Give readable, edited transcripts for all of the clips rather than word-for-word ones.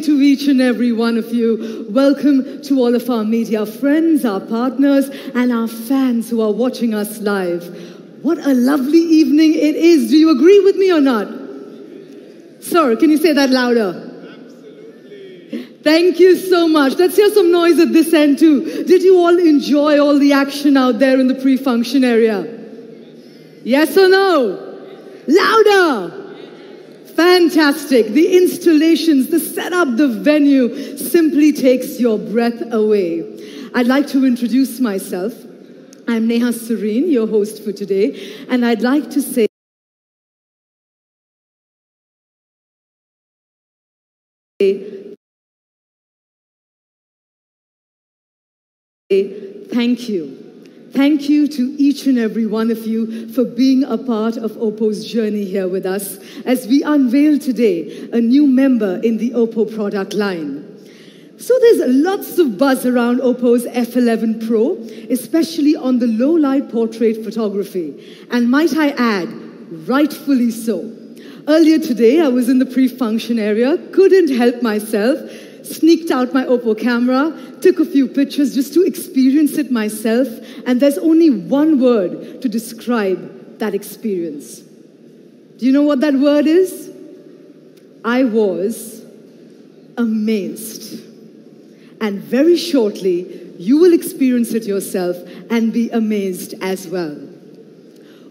to each and every one of you. Welcome to all of our media friends, our partners, and our fans who are watching us live. What a lovely evening it is. Do you agree with me or not? Sir, can you say that louder? Thank you so much. Let's hear some noise at this end too. Did you all enjoy all the action out there in the pre-function area? Yes or no? Louder! Fantastic. The installations, the setup, the venue simply takes your breath away. I'd like to introduce myself. I'm Neha Serene, your host for today, and I'd like to say thank you. Thank you to each and every one of you for being a part of OPPO's journey here with us as we unveil today a new member in the OPPO product line. So there's lots of buzz around OPPO's F11 Pro, especially on the low-light portrait photography. And might I add, rightfully so. Earlier today, I was in the pre-function area, couldn't help myself, sneaked out my OPPO camera, took a few pictures just to experience it myself, and there's only one word to describe that experience. Do you know what that word is? I was amazed. And very shortly, you will experience it yourself and be amazed as well.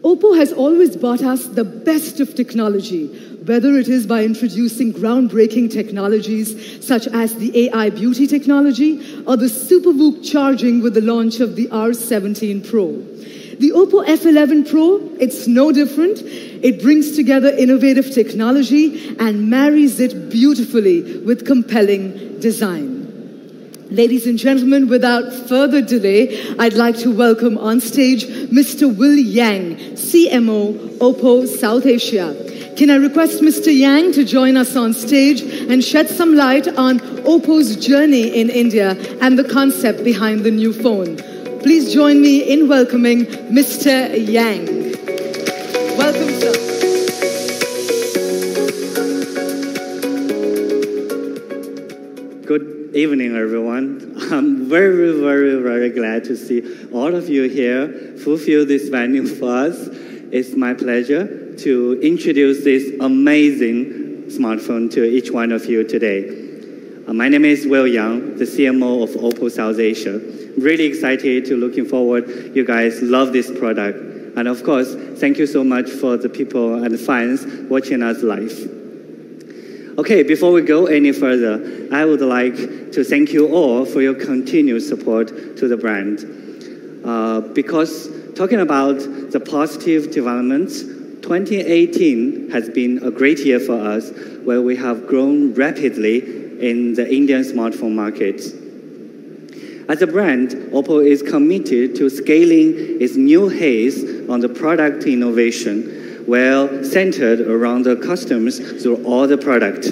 OPPO has always brought us the best of technology, whether it is by introducing groundbreaking technologies such as the AI beauty technology or the SuperVOOC charging with the launch of the R17 Pro. The OPPO F11 Pro, it's no different. It brings together innovative technology and marries it beautifully with compelling design. Ladies and gentlemen, without further delay, I'd like to welcome on stage Mr. Will Yang, CMO, OPPO South Asia. Can I request Mr. Yang to join us on stage and shed some light on OPPO's journey in India and the concept behind the new phone? Please join me in welcoming Mr. Yang. Welcome, sir. Good evening, everyone. I'm very glad to see all of you here fulfill this venue for us. It's my pleasure to introduce this amazing smartphone to each one of you today. My name is Will Yang, the CMO of OPPO South Asia. Really excited to looking forward. You guys love this product. And of course, thank you so much for the people and fans watching us live. Okay, before we go any further, I would like to thank you all for your continued support to the brand. Because talking about the positive developments, 2018 has been a great year for us, where we have grown rapidly in the Indian smartphone market. As a brand, OPPO is committed to scaling its new haze on the product innovation, well centered around the customers through all the product.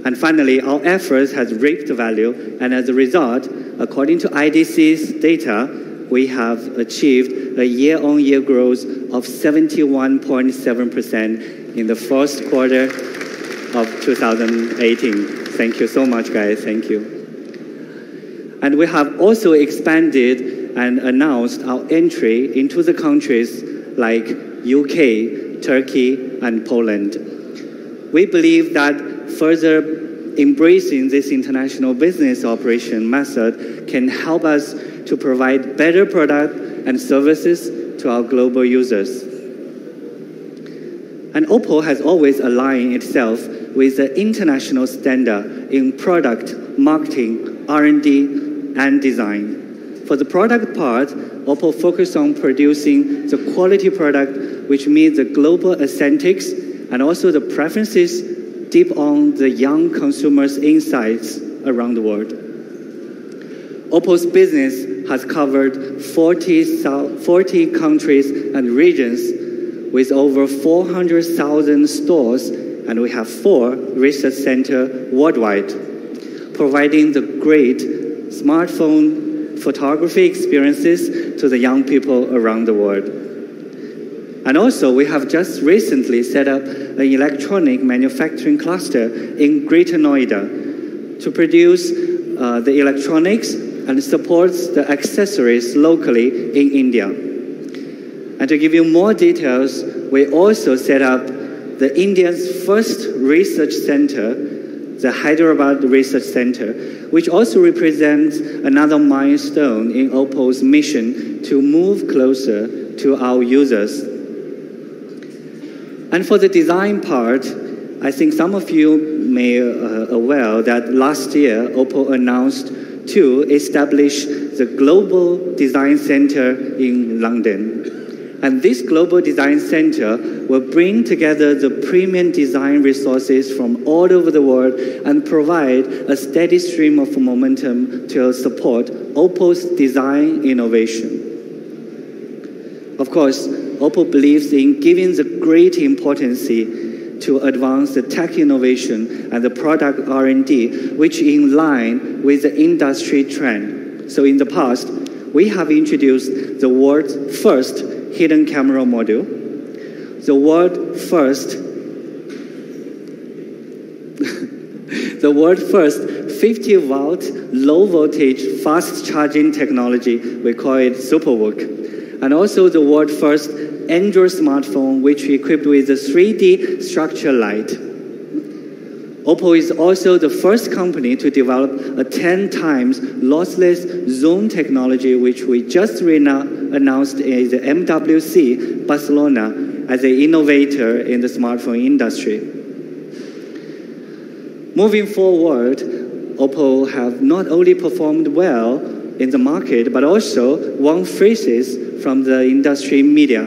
And finally, our efforts has reaped value, and as a result, according to IDC's data, we have achieved a year-on-year growth of 71.7% in the first quarter of 2018. Thank you so much, guys. Thank you. And we have also expanded and announced our entry into the countries like UK, Turkey, and Poland. We believe that further embracing this international business operation method can help us to provide better product and services to our global users. And OPPO has always aligned itself with the international standard in product, marketing, R&D, and design. For the product part, OPPO focused on producing the quality product which meets the global aesthetics and also the preferences deep on the young consumers' insights around the world. OPPO's business has covered 40 countries and regions with over 400,000 stores, and we have 4 research centers worldwide, providing the great smartphone photography experiences to the young people around the world. And also, we have just recently set up an electronic manufacturing cluster in Greater Noida, to produce the electronics and supports the accessories locally in India. And to give you more details, we also set up the India's first research center, the Hyderabad Research Center, which also represents another milestone in OPPO's mission to move closer to our users. And for the design part, I think some of you may aware that last year, OPPO announced to establish the Global Design Center in London. And this Global Design Center will bring together the premium design resources from all over the world and provide a steady stream of momentum to support OPPO's design innovation. Of course, OPPO believes in giving the great importance to advance the tech innovation and the product R&D, which in line with the industry trend. So in the past, we have introduced the world's first hidden camera module, the world's first 50-watt low-voltage fast-charging technology. We call it SuperWalk. And also the world's first Android smartphone, which we equipped with a 3D structure light. OPPO is also the first company to develop a 10 times lossless zone technology, which we just announced at the MWC Barcelona as an innovator in the smartphone industry. Moving forward, OPPO have not only performed well in the market, but also won prizes from the industry media.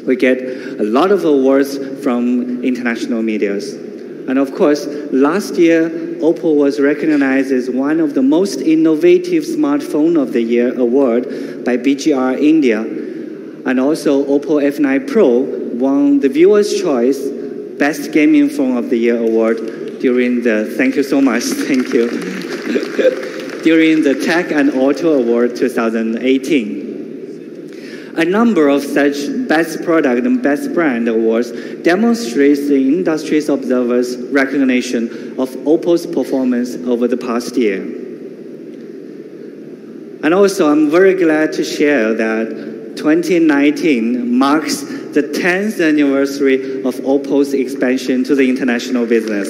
We get a lot of awards from international medias. And of course, last year, OPPO was recognized as one of the most innovative Smartphone of the Year award by BGR India. And also, OPPO F9 Pro won the Viewer's Choice Best Gaming Phone of the Year award during the, thank you so much, thank you, during the Tech and Auto Award 2018. A number of such Best Product and Best Brand awards demonstrates the industry's observers' recognition of OPPO's performance over the past year. And also, I'm very glad to share that 2019 marks the 10th anniversary of OPPO's expansion to the international business.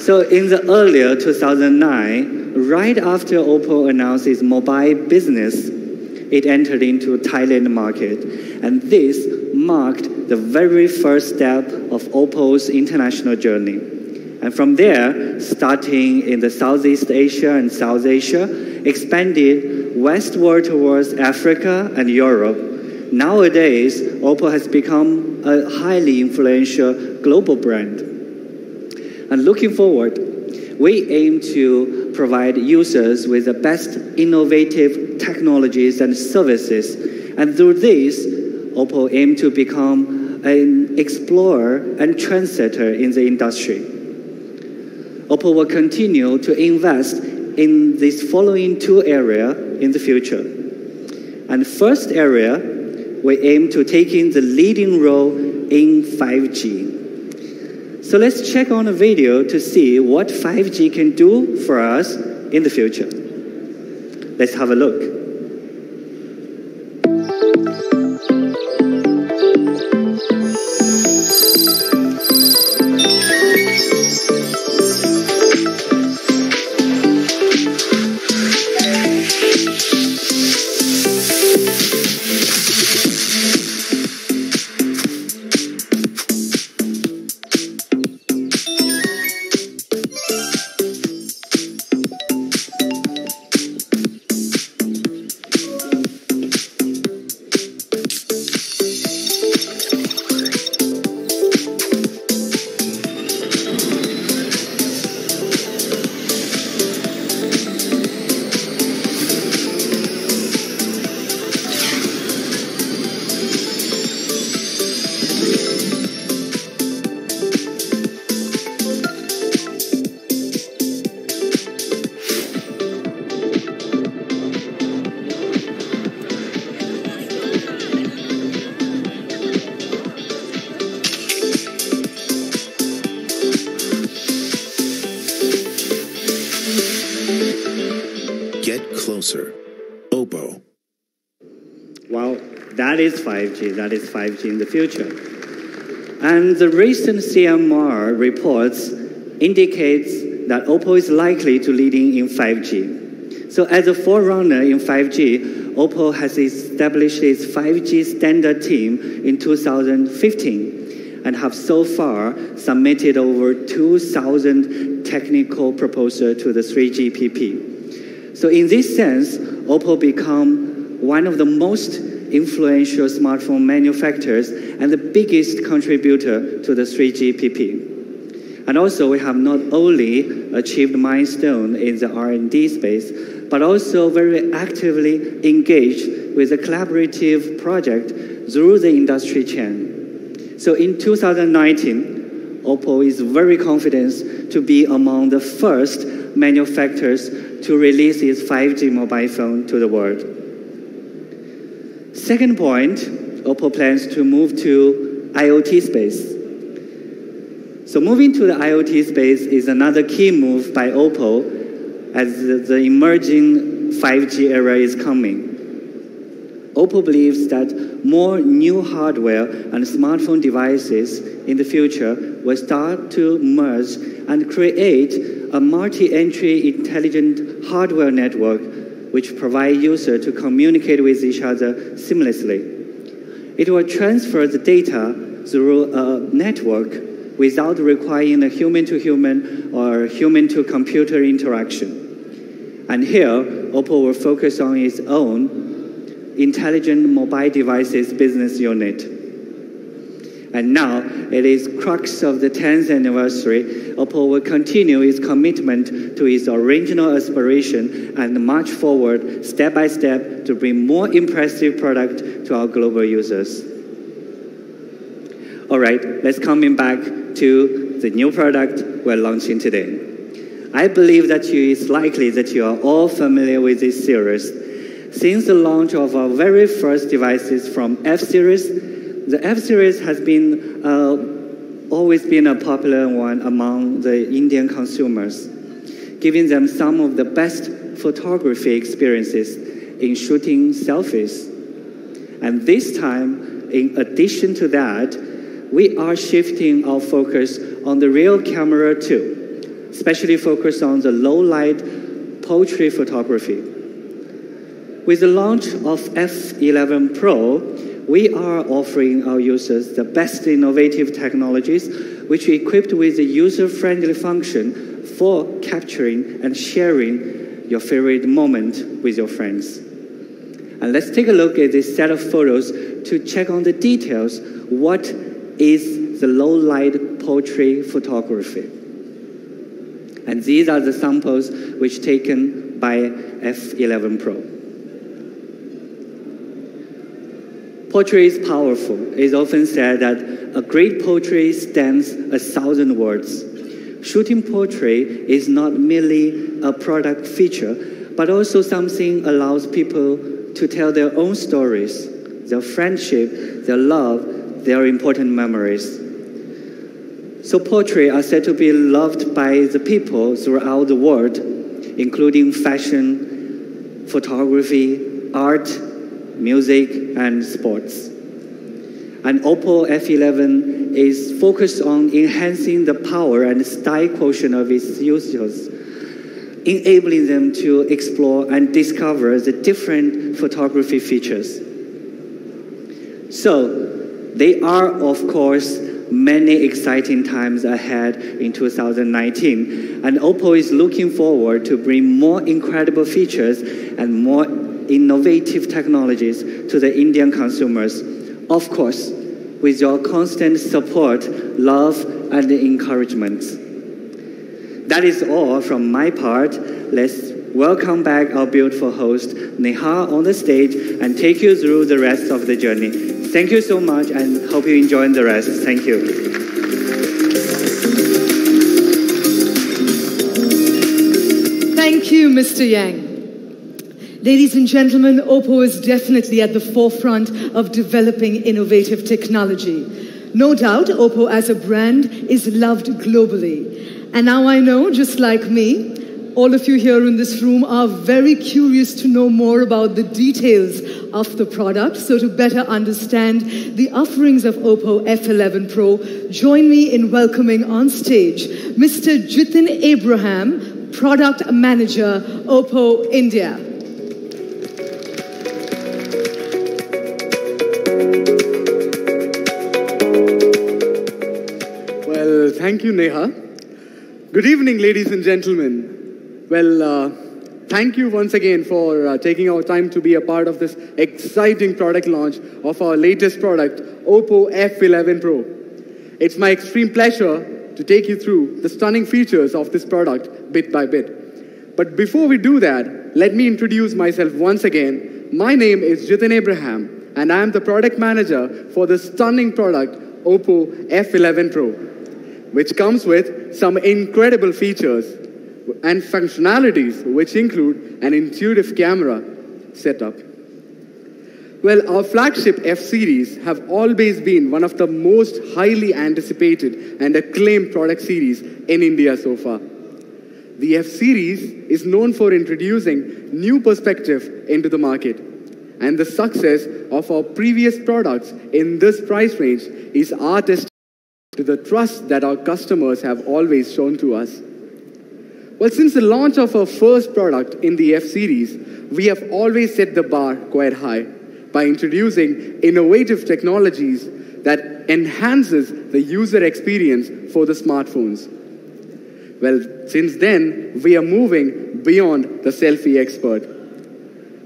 So in the earlier 2009, right after OPPO announced its mobile business, it entered into the Thailand market. And this marked the very first step of OPPO's international journey. And from there, starting in the Southeast Asia and South Asia, expanded westward towards Africa and Europe. Nowadays, OPPO has become a highly influential global brand. And looking forward, we aim to provide users with the best innovative technologies and services. And through this, OPPO aims to become an explorer and trendsetter in the industry. OPPO will continue to invest in these following two areas in the future. And first area, we aim to take in the leading role in 5G. So let's check on a video to see what 5G can do for us in the future. Let's have a look. that is 5G. That is 5G in the future. And the recent CMR reports indicates that OPPO is likely to leading in 5G. So as a forerunner in 5G, OPPO has established its 5G standard team in 2015 and have so far submitted over 2,000 technical proposals to the 3GPP. So in this sense, OPPO become one of the most influential smartphone manufacturers and the biggest contributor to the 3GPP. And also, we have not only achieved milestone in the R&D space, but also very actively engaged with a collaborative project through the industry chain. So in 2019, OPPO is very confident to be among the first manufacturers to release its 5G mobile phone to the world. Second point, OPPO plans to move to IoT space. So moving to the IoT space is another key move by OPPO as the emerging 5G era is coming. OPPO believes that more new hardware and smartphone devices in the future will start to merge and create a multi-entry intelligent hardware network which provide users to communicate with each other seamlessly. It will transfer the data through a network without requiring a human-to-human or human-to-computer interaction. And here, OPPO will focus on its own intelligent mobile devices business unit. And now, it is crux of the 10th anniversary, OPPO will continue its commitment to its original aspiration and march forward step by step to bring more impressive product to our global users. All right, let's come back to the new product we're launching today. I believe that it's likely that you are all familiar with this series. Since the launch of our very first devices from F-series, the F-series has been always been a popular one among the Indian consumers, giving them some of the best photography experiences in shooting selfies. And this time, in addition to that, we are shifting our focus on the real camera too, especially focused on the low-light portrait photography. With the launch of F11 Pro, we are offering our users the best innovative technologies, which are equipped with a user-friendly function for capturing and sharing your favorite moment with your friends. And let's take a look at this set of photos to check on the details. What is the low-light portrait photography? And these are the samples which taken by F11 Pro. Portrait is powerful. It's often said that a great portrait stands 1,000 words. Shooting portrait is not merely a product feature, but also something allows people to tell their own stories, their friendship, their love, their important memories. So portraits are said to be loved by the people throughout the world, including fashion, photography, art, music, and sports. And OPPO F11 is focused on enhancing the power and style quotient of its users, enabling them to explore and discover the different photography features. So, there are, of course, many exciting times ahead in 2019, and OPPO is looking forward to bring more incredible features and more innovative technologies to the Indian consumers, of course, with your constant support, love, and encouragement. That is all from my part. Let's welcome back our beautiful host, Neha, on the stage and take you through the rest of the journey. Thank you so much and hope you enjoy the rest. Thank you. Thank you, Mr. Yang. Ladies and gentlemen, OPPO is definitely at the forefront of developing innovative technology. No doubt, OPPO as a brand is loved globally. And now I know, just like me, All of you here in this room are very curious to know more about the details of the product. So to better understand the offerings of OPPO F11 Pro, join me in welcoming on stage Mr. Jitin Abraham, Product Manager, OPPO India. Well, thank you, Neha. Good evening, ladies and gentlemen. Well, thank you once again for taking our time to be a part of this exciting product launch of our latest product, OPPO F11 Pro. It's my extreme pleasure to take you through the stunning features of this product bit by bit. But before we do that, let me introduce myself once again. My name is Jitin Abraham, and I am the product manager for the stunning product, OPPO F11 Pro, which comes with some incredible features and functionalities, which include an intuitive camera setup. Well, our flagship F series have always been one of the most highly anticipated and acclaimed product series in India so far. The F series is known for introducing new perspective into the market, and the success of our previous products in this price range is our testimony to the trust that our customers have always shown to us. Well, since the launch of our first product in the F series, we have always set the bar quite high by introducing innovative technologies that enhances the user experience for the smartphones. Well, since then, we are moving beyond the selfie expert.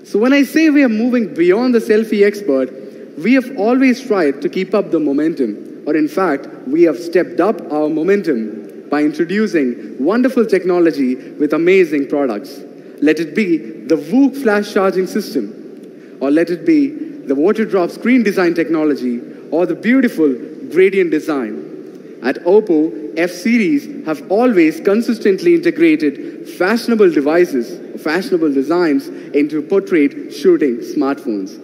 So when I say we are moving beyond the selfie expert, we have always tried to keep up the momentum, or in fact, we have stepped up our momentum by introducing wonderful technology with amazing products. Let it be the VOOC flash charging system, or let it be the water drop screen design technology, or the beautiful gradient design. At OPPO, F series have always consistently integrated fashionable devices, fashionable designs into portrait shooting smartphones.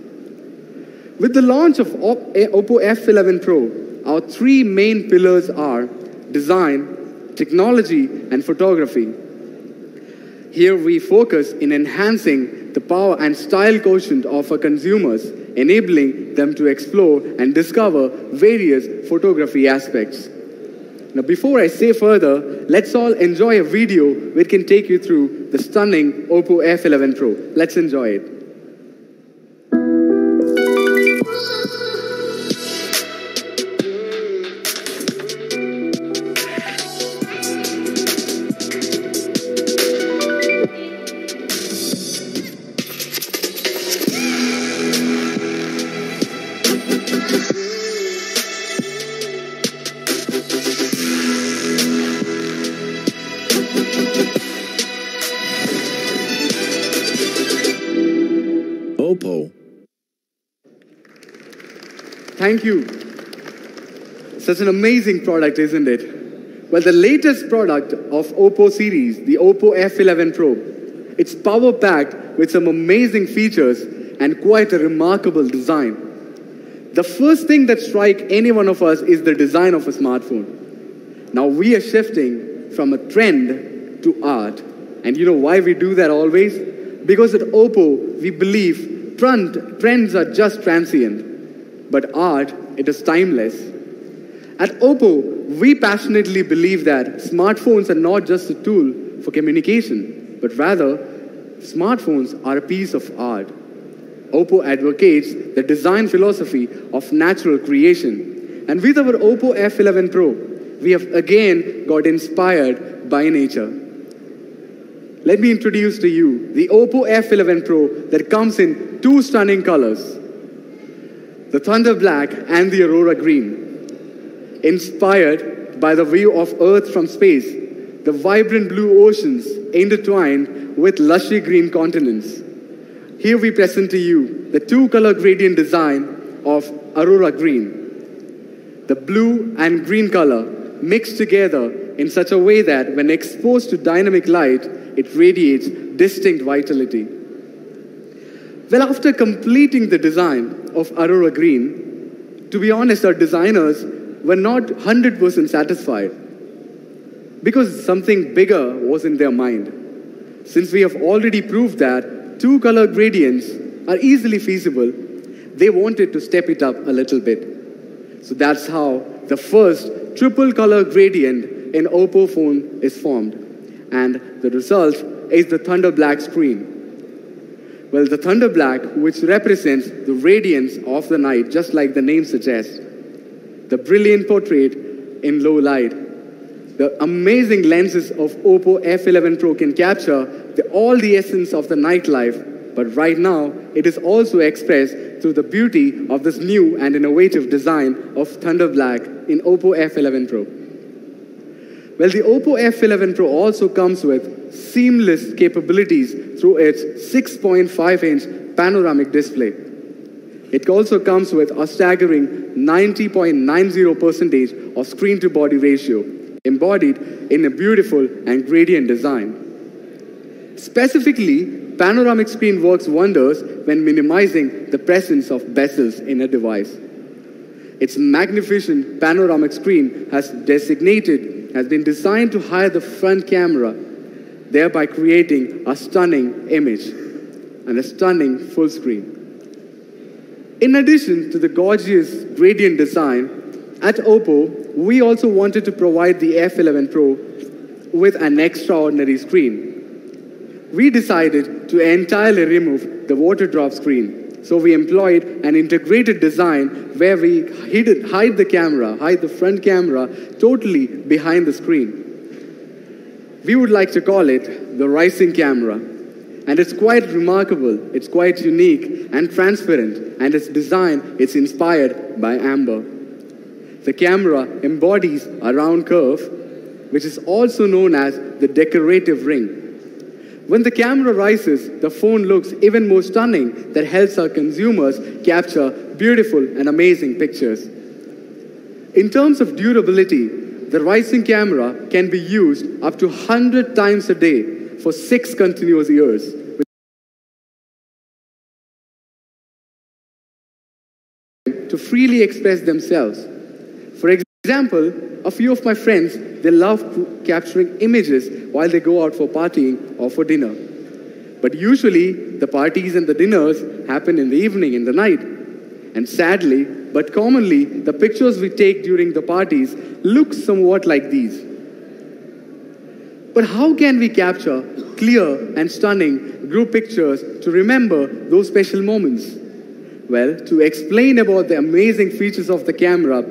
With the launch of OPPO F11 Pro, our three main pillars are design, technology, and photography. Here we focus in enhancing the power and style quotient of our consumers, enabling them to explore and discover various photography aspects. Now, before I say further, let's all enjoy a video which can take you through the stunning OPPO F11 Pro. Let's enjoy it. OPPO. Thank you. Such an amazing product, isn't it? Well, the latest product of OPPO series, the OPPO F11 Pro, it's power-packed with some amazing features and quite a remarkable design. The first thing that strikes any one of us is the design of a smartphone. Now, we are shifting from a trend to art. And you know why we do that always? Because at OPPO, we believe trends are just transient, but art, it is timeless. At OPPO, we passionately believe that smartphones are not just a tool for communication, but rather, smartphones are a piece of art. OPPO advocates the design philosophy of natural creation. And with our OPPO F11 Pro, we have again got inspired by nature. Let me introduce to you the OPPO F11 Pro that comes in two stunning colors, the Thunder Black and the Aurora Green. Inspired by the view of Earth from space, the vibrant blue oceans intertwined with lushy green continents. Here we present to you the two-color gradient design of Aurora Green. The blue and green color mixed together in such a way that when exposed to dynamic light, it radiates distinct vitality. Well, after completing the design of Aurora Green, to be honest, our designers were not 100% satisfied because something bigger was in their mind. Since we have already proved that two color gradients are easily feasible, they wanted to step it up a little bit. So that's how the first triple color gradient in OPPO phone is formed. And the result is the Thunder Black screen. Well, the Thunder Black, which represents the radiance of the night, just like the name suggests, the brilliant portrait in low light. The amazing lenses of OPPO F11 Pro can capture all the essence of the nightlife, but right now, it is also expressed through the beauty of this new and innovative design of Thunder Black in OPPO F11 Pro. Well, the OPPO F11 Pro also comes with seamless capabilities through its 6.5-inch panoramic display. It also comes with a staggering 90.90% of screen-to-body ratio, embodied in a beautiful and gradient design. Specifically, panoramic screen works wonders when minimizing the presence of bezels in a device. Its magnificent panoramic screen has been designed to hide the front camera, thereby creating a stunning image and a stunning full screen. In addition to the gorgeous gradient design, at OPPO, we also wanted to provide the F11 Pro with an extraordinary screen. We decided to entirely remove the water drop screen. So we employed an integrated design where we hide the front camera totally behind the screen. We would like to call it the rising camera. And it's quite remarkable, it's quite unique and transparent, and its design is inspired by amber. The camera embodies a round curve, which is also known as the decorative ring. When the camera rises, the phone looks even more stunning. That helps our consumers capture beautiful and amazing pictures. In terms of durability, the rising camera can be used up to 100 times a day for 6 continuous years. To freely express themselves. For example, a few of my friends, they love capturing images while they go out for partying or for dinner. But usually, the parties and the dinners happen in the evening, in the night. And sadly, but commonly, the pictures we take during the parties look somewhat like these. But how can we capture clear and stunning group pictures to remember those special moments? Well, to explain about the amazing features of the camera,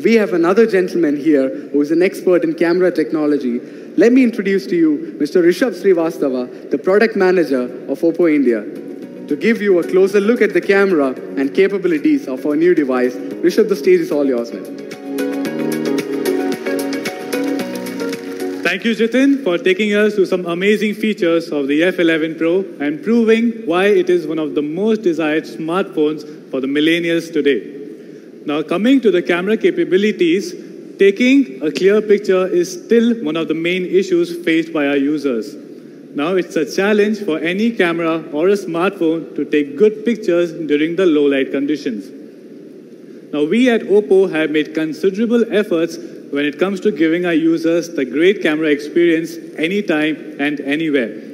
we have another gentleman here who is an expert in camera technology. Let me introduce to you Mr. Rishabh Srivastava, the product manager of OPPO India, to give you a closer look at the camera and capabilities of our new device. Rishabh, the stage is all yours, man. Thank you, Jitin, for taking us through some amazing features of the F11 Pro and proving why it is one of the most desired smartphones for the millennials today. Now, coming to the camera capabilities, taking a clear picture is still one of the main issues faced by our users. Now, it's a challenge for any camera or a smartphone to take good pictures during the low light conditions. Now, we at OPPO have made considerable efforts when it comes to giving our users the great camera experience anytime and anywhere.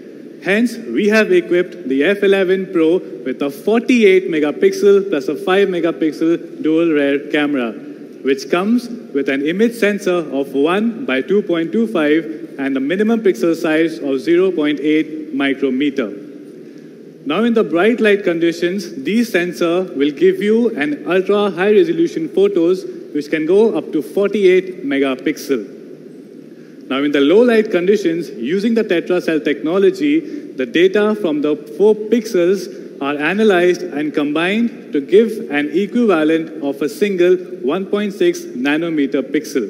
Hence, we have equipped the F11 Pro with a 48 megapixel plus a 5 megapixel dual rear camera, which comes with an image sensor of 1 by 2.25 and a minimum pixel size of 0.8 micrometer. Now, in the bright light conditions, these sensors will give you an ultra high resolution photos which can go up to 48 megapixel. Now, in the low light conditions, using the tetracell technology, the data from the 4 pixels are analyzed and combined to give an equivalent of a single 1.6 nanometer pixel.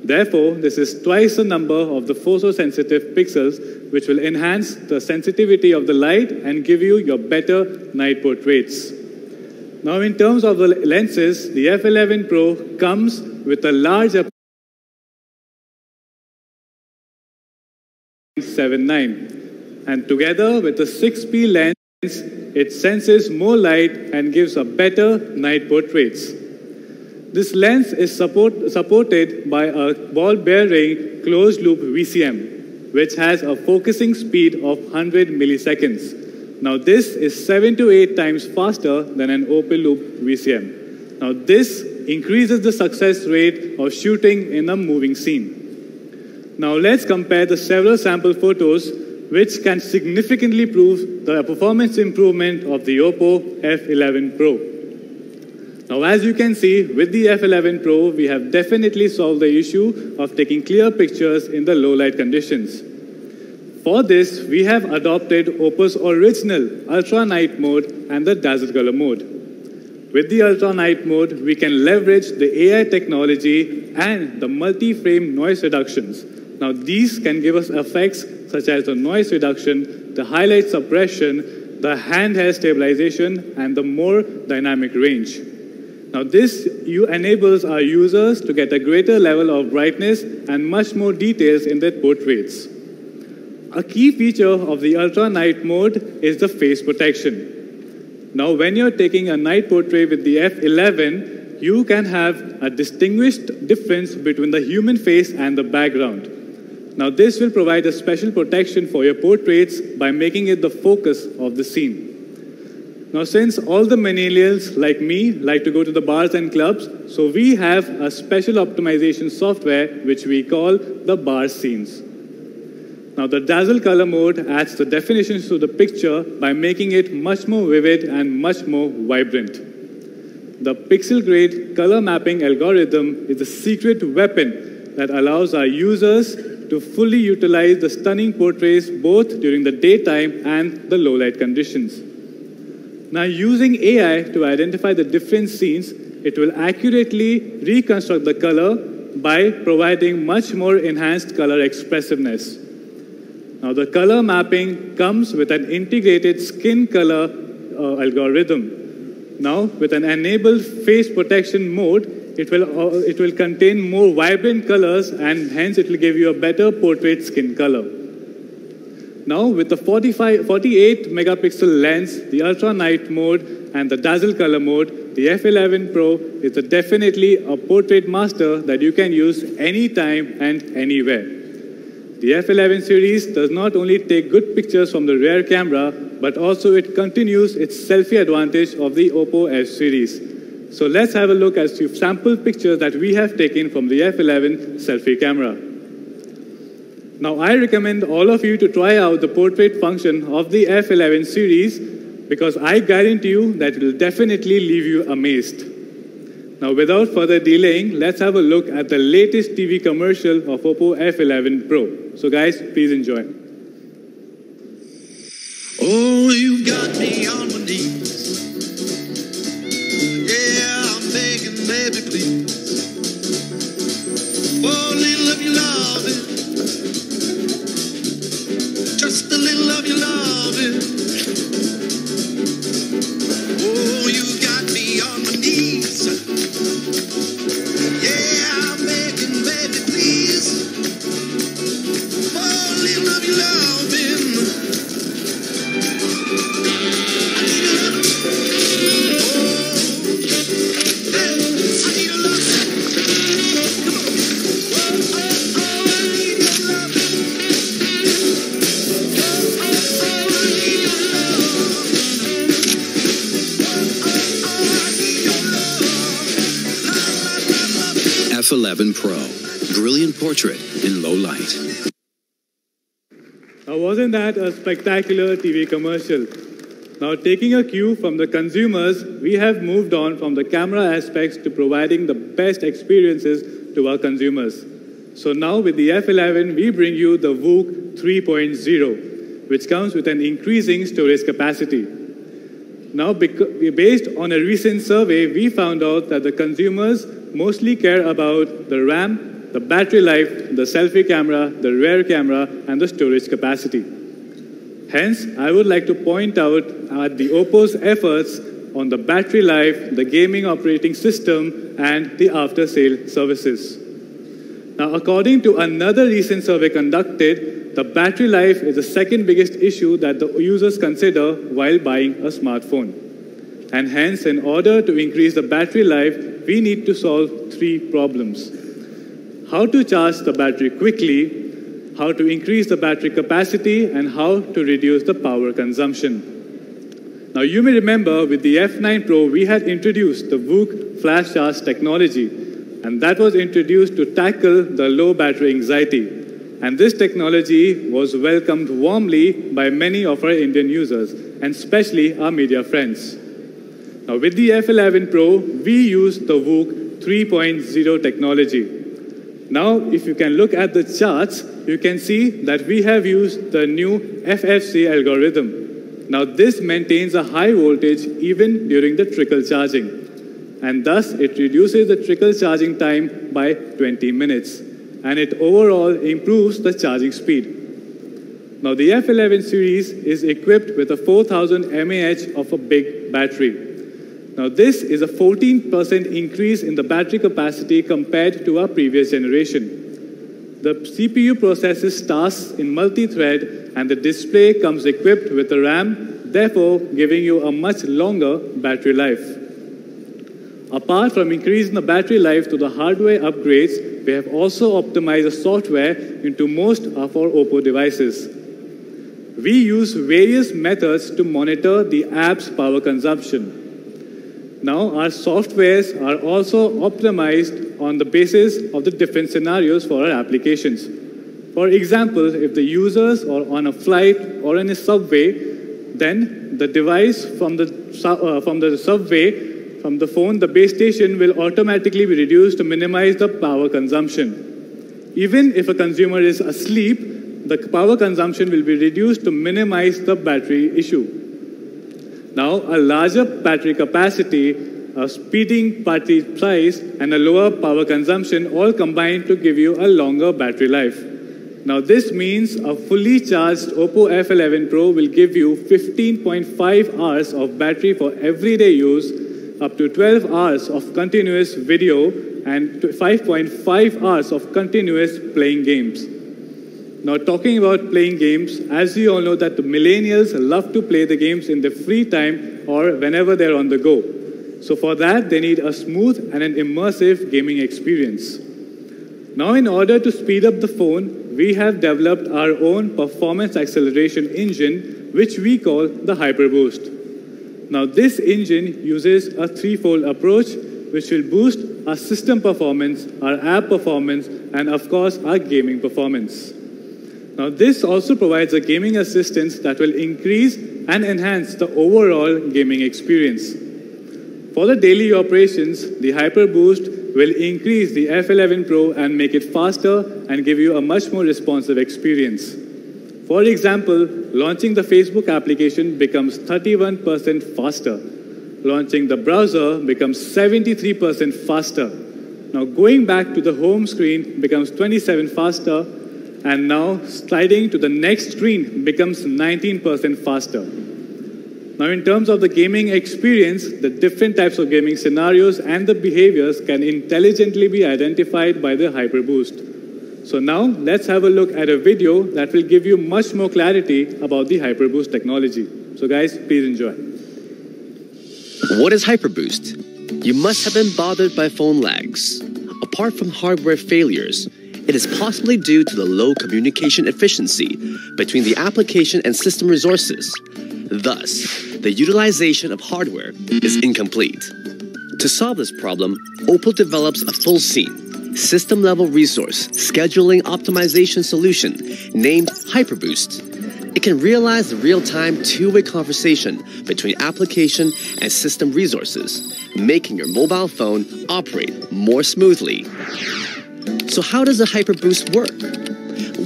Therefore, this is twice the number of the photosensitive pixels, which will enhance the sensitivity of the light and give you your better night portraits. Now, in terms of the lenses, the F11 Pro comes with a large 79, and together with the 6P lens, it senses more light and gives a better night portraits. This lens is supported by a ball bearing closed loop VCM, which has a focusing speed of 100 milliseconds. Now this is 7 to 8 times faster than an open loop VCM. Now this increases the success rate of shooting in a moving scene. Now let's compare the several sample photos which can significantly prove the performance improvement of the OPPO F11 Pro. Now as you can see, with the F11 Pro, we have definitely solved the issue of taking clear pictures in the low light conditions. For this, we have adopted OPPO's original Ultra Night mode and the Dazzle Color mode. With the Ultra Night mode, we can leverage the AI technology and the multi-frame noise reductions. Now these can give us effects such as the noise reduction, the highlight suppression, the handheld stabilization, and the more dynamic range. Now this enables our users to get a greater level of brightness and much more details in their portraits. A key feature of the Ultra Night mode is the face protection. Now when you're taking a night portrait with the F11, you can have a distinguished difference between the human face and the background. Now this will provide a special protection for your portraits by making it the focus of the scene. Now since all the millennials like me like to go to the bars and clubs, so we have a special optimization software which we call the bar scenes. Now the Dazzle Color mode adds the definitions to the picture by making it much more vivid and much more vibrant. The pixel-grade color mapping algorithm is a secret weapon that allows our users to fully utilize the stunning portraits both during the daytime and the low-light conditions. Now, using AI to identify the different scenes, it will accurately reconstruct the color by providing much more enhanced color expressiveness. Now, the color mapping comes with an integrated skin color algorithm. Now, with an enabled face protection mode, it will contain more vibrant colors and hence it will give you a better portrait skin color. Now, with the 48 megapixel lens, the Ultra Night mode, and the Dazzle Color mode, the F11 Pro is definitely a portrait master that you can use anytime and anywhere. The F11 series does not only take good pictures from the rear camera, but also it continues its selfie advantage of the OPPO F series. So let's have a look at some sample pictures that we have taken from the F11 selfie camera. Now, I recommend all of you to try out the portrait function of the F11 series because I guarantee you that it will definitely leave you amazed. Now, without further delaying, let's have a look at the latest TV commercial of OPPO F11 Pro. So guys, please enjoy. Oh, you got me on my knees. Yeah, I'm begging, baby, please. Oh, little of your loving. Just a little of your loving. Oh, you got me on my knees. Yeah, I'm begging, baby, please. Oh, a little of your loving. I need a little. Oh, I need a love. Come on. Oh, I need your love. F11 Pro, brilliant portrait in low light. Now, wasn't that a spectacular TV commercial? Now, taking a cue from the consumers, we have moved on from the camera aspects to providing the best experiences to our consumers. So now with the F11, we bring you the VOOC 3.0, which comes with an increasing storage capacity. Now, based on a recent survey, we found out that the consumers mostly care about the RAM, the battery life, the selfie camera, the rear camera, and the storage capacity. Hence, I would like to point out at the OPPO's efforts on the battery life, the gaming operating system, and the after-sale services. Now, according to another recent survey conducted, the battery life is the second biggest issue that the users consider while buying a smartphone. And hence, in order to increase the battery life, we need to solve three problems. How to charge the battery quickly, how to increase the battery capacity, and how to reduce the power consumption. Now, you may remember with the F9 Pro, we had introduced the VOOC flash charge technology, and that was introduced to tackle the low battery anxiety. And this technology was welcomed warmly by many of our Indian users, and especially our media friends. Now, with the F11 Pro, we use the VOOC 3.0 technology. Now, if you can look at the charts, you can see that we have used the new FFC algorithm. Now, this maintains a high voltage even during the trickle charging, and thus it reduces the trickle charging time by 20 minutes, and it overall improves the charging speed. Now, the F11 series is equipped with a 4000 mAh of a big battery. Now, this is a 14% increase in the battery capacity compared to our previous generation. The CPU processes tasks in multi-thread, and the display comes equipped with a RAM, therefore giving you a much longer battery life. Apart from increasing the battery life through the hardware upgrades, we have also optimized the software into most of our OPPO devices. We use various methods to monitor the app's power consumption. Now, our softwares are also optimized on the basis of the different scenarios for our applications. For example, if the users are on a flight or in a subway, then the device from the subway, from the phone, the base station will automatically be reduced to minimize the power consumption. Even if a consumer is asleep, the power consumption will be reduced to minimize the battery issue. Now, a larger battery capacity, a speeding battery size, and a lower power consumption all combine to give you a longer battery life. Now, this means a fully charged OPPO F11 Pro will give you 15.5 hours of battery for everyday use, up to 12 hours of continuous video, and 5.5 hours of continuous playing games. Now, talking about playing games, as you all know that the millennials love to play the games in their free time or whenever they're on the go. So for that, they need a smooth and an immersive gaming experience. Now, in order to speed up the phone, we have developed our own performance acceleration engine, which we call the HyperBoost. Now, this engine uses a threefold approach, which will boost our system performance, our app performance, and of course, our gaming performance. Now, this also provides a gaming assistance that will increase and enhance the overall gaming experience. For the daily operations, the HyperBoost will increase the F11 Pro and make it faster and give you a much more responsive experience. For example, launching the Facebook application becomes 31% faster. Launching the browser becomes 73% faster. Now, going back to the home screen becomes 27% faster. And now, sliding to the next screen becomes 19% faster. Now, in terms of the gaming experience, the different types of gaming scenarios and the behaviors can intelligently be identified by the HyperBoost. So now, let's have a look at a video that will give you much more clarity about the HyperBoost technology. So guys, please enjoy. What is HyperBoost? You must have been bothered by phone lags. Apart from hardware failures, it is possibly due to the low communication efficiency between the application and system resources. Thus, the utilization of hardware is incomplete. To solve this problem, OPPO develops a full scene, system-level resource scheduling optimization solution named HyperBoost. It can realize the real-time two-way conversation between application and system resources, making your mobile phone operate more smoothly. So how does the HyperBoost work?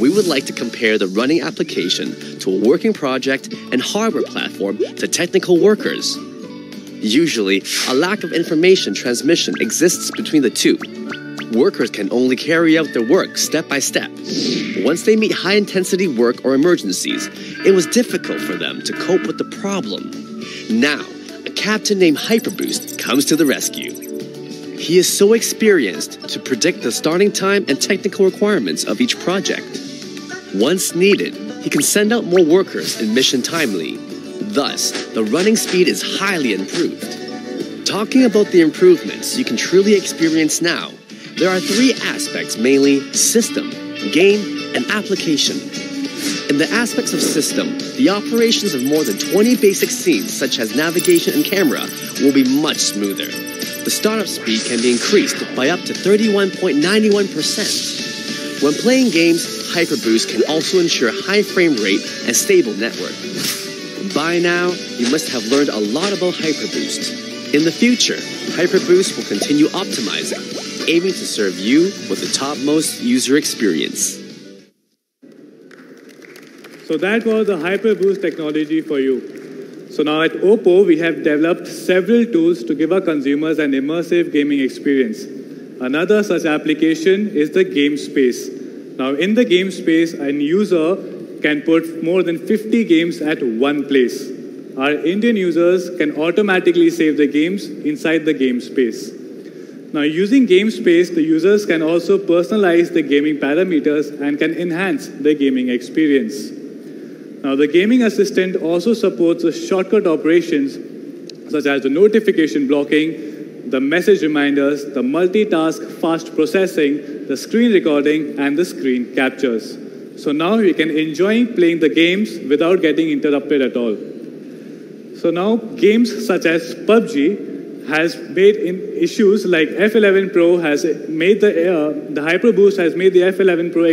We would like to compare the running application to a working project and hardware platform to technical workers. Usually, a lack of information transmission exists between the two. Workers can only carry out their work step by step. Once they meet high-intensity work or emergencies, it was difficult for them to cope with the problem. Now, a captain named HyperBoost comes to the rescue. He is so experienced to predict the starting time and technical requirements of each project. Once needed, he can send out more workers in mission timely. Thus, the running speed is highly improved. Talking about the improvements you can truly experience now, There are three aspects mainly: system, game, and application. In the aspects of system, the operations of more than 20 basic scenes such as navigation and camera will be much smoother. The startup speed can be increased by up to 31.91%. When playing games, Hyperboost can also ensure high frame rate and stable network. By now, you must have learned a lot about Hyperboost. In the future, Hyperboost will continue optimizing, aiming to serve you with the topmost user experience. So that was the Hyperboost technology for you. So now at OPPO, we have developed several tools to give our consumers an immersive gaming experience. Another such application is the game space. Now in the game space, a user can put more than 50 games at one place. Our Indian users can automatically save the games inside the game space. Now using game space, the users can also personalize the gaming parameters and can enhance the gaming experience. Now the gaming assistant also supports the shortcut operations such as the notification blocking, the message reminders, the multitask fast processing, the screen recording, and the screen captures. So now we can enjoy playing the games without getting interrupted at all. So now games such as PUBG has made issues like F11 Pro has made the Hyperboost has made the F11 Pro